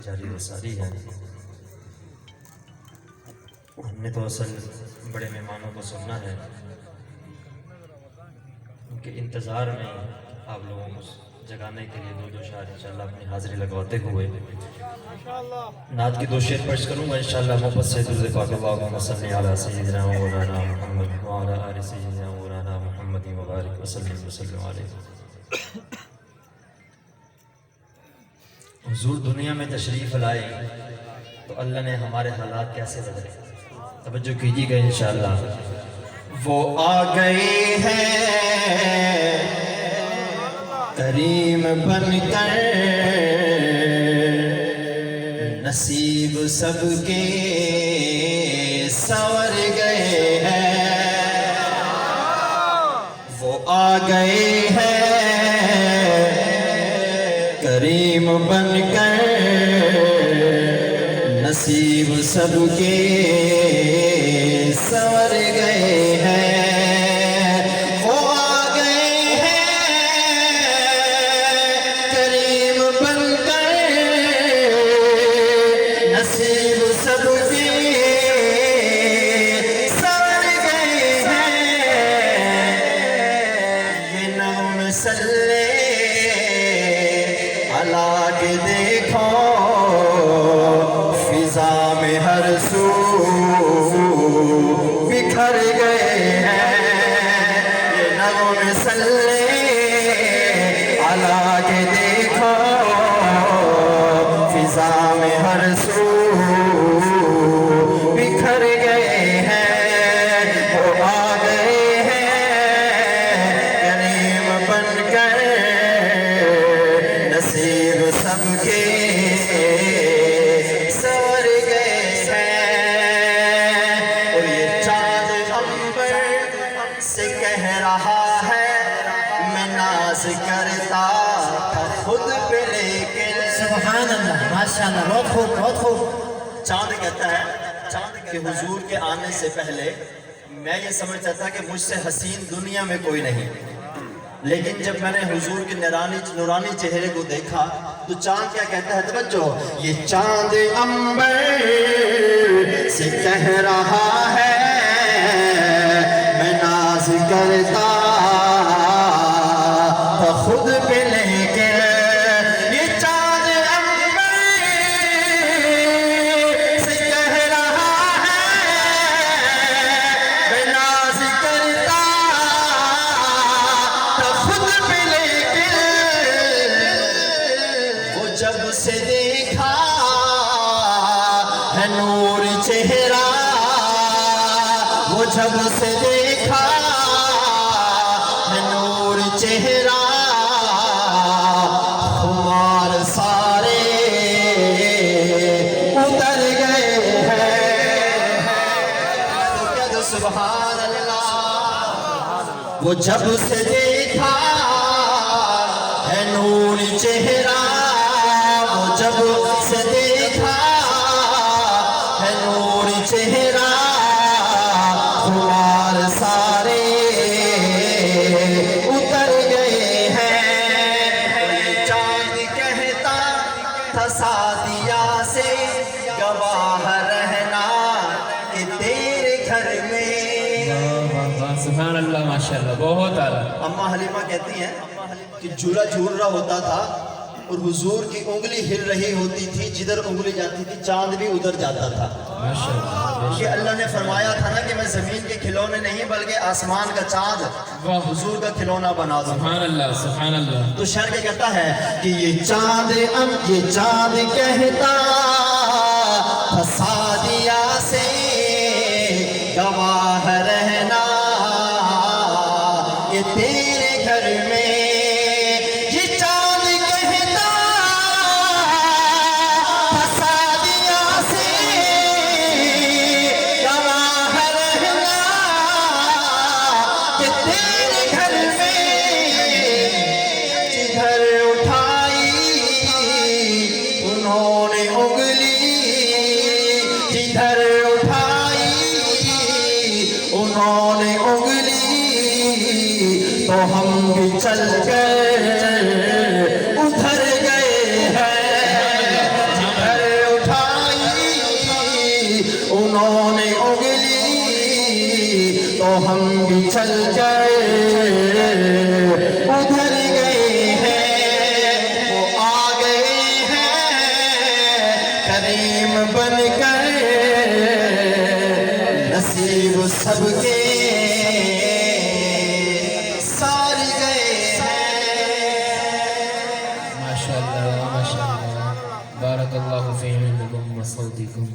جاری رسالی ہے. ہم نے تو اصل بڑے مہمانوں کو سننا ہے، ان کے انتظار میں آپ لوگوں کو جگانے کے لیے دو شعر انشاءاللہ اپنی حاضری لگواتے ہوئے نعت کی دو شعر پیش کروں گا انشاءاللہ. محبت سے درود پاک اللہم صلی علی سیدنا مولانا محمد وعلی آل سیدنا مولانا محمد مبارک وسلم وسلم علیہ. حضور دنیا میں تشریف لائے تو اللہ نے ہمارے حالات کیسے بدلے، توجہ کیجیے گا انشاءاللہ. وہ آ گئے ہیں کریم بن کر، نصیب سب کے سنور گئے ہیں. وہ آ گئے ہیں کریم بن کر، نصیب سب کے سنور گئے ہیں. وہ آ گئے ہیں کریم بن کر، نصیب سب کے سنور گئے ہیں. یہ نغم صلی اللہ کے دیکھو فضا میں ہر سو بکھر گئے ہیں. یہ نغم صلی اللہ کے دیکھو فضا میں ہر سو بکھر گئے ہیں. وہ آ گئے ہیں کریم بن کر، نصیب سب کے سنور گئے ہیں. اور یہ چاند عنبر سے کہہ رہا ہے میں ناز کرتا تھا خود پہ لیکن. سبحان اللہ، ماشاءاللہ، بہت خوب بہت خوب. چاند کہتا ہے کہ حضور کے آنے سے پہلے میں یہ سمجھتا تھا کہ مجھ سے حسین دنیا میں کوئی نہیں، لیکن جب میں نے حضور کے نورانی چہرے کو دیکھا تو چاند کیا کہتا ہے، توجہ. یہ چاند عنبر سے کہہ رہا ہے میں ناز کرتا تھا خود پہ لیکن. یہ چاند عنبر سے کہہ رہا ہے میں ناز کرتا تھا خود پہ لیکن. وہ جب سے دیکھا ہے نور چہرہ، وہ جب سے دیکھا ہے نور چہرہ، خمار سارے اتر گئے ہیں. تو کہہ دو سبحان اللہ. وہ جب سے دیکھا ہے نور چہرہ، وہ جب سے دیکھا ہے نور چہرہ، خمار سارے اتر گئے ہیں. یہ چاند کہتا تھا سعدیہ سے گواہ رہنا کہ تیرے گھر میں. سبحان اللہ، ماشاءاللہ، بہت اعلیٰ. اماں حلیمہ کہتی ہیں کہ جھولا جھول رہا ہوتا تھا اور حضور کی انگلی ہل رہی ہوتی تھی، جدھر انگلی جاتی تھی چاند بھی ادھر جاتا تھا. ماشاءاللہ، کہ اللہ نے فرمایا تھا نا کہ میں زمین کے کھلونے نہیں بلکہ آسمان کا چاند حضور کا کھلونا بنا دوں. سبحان اللہ، سبحان اللہ. تو شعر کیا کہتا ہے کہ یہ چاند کہتا تھا سعدیہ سے گواہ رہنا کہ تیرے گھر میں. یہ چاند کہتا تھا سعدیہ سے گواہ رہنا کہ تیرے گھر میں. جدھر اٹھائی انہوں نے انگلی، جدھر اٹھائی انہوں نے انگلی، تو ہم بھی چل کر ادھر گئے ہیں. جدھر ہم بھی چل کر ادھر گئے ہیں، وہ آ گئے ہیں کریم بن کر، نصیب سب کے سار گئے ہیں۔ ماشاءاللہ ماشاءاللہ، بارک اللہ فی علمکم و صوتکم۔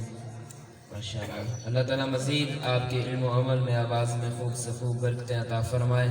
ماشاءاللہ، اللہ تعالیٰ مزید آپ کے علم و عمل میں، آواز میں خوب سے خوب برکتیں عطا فرمائے۔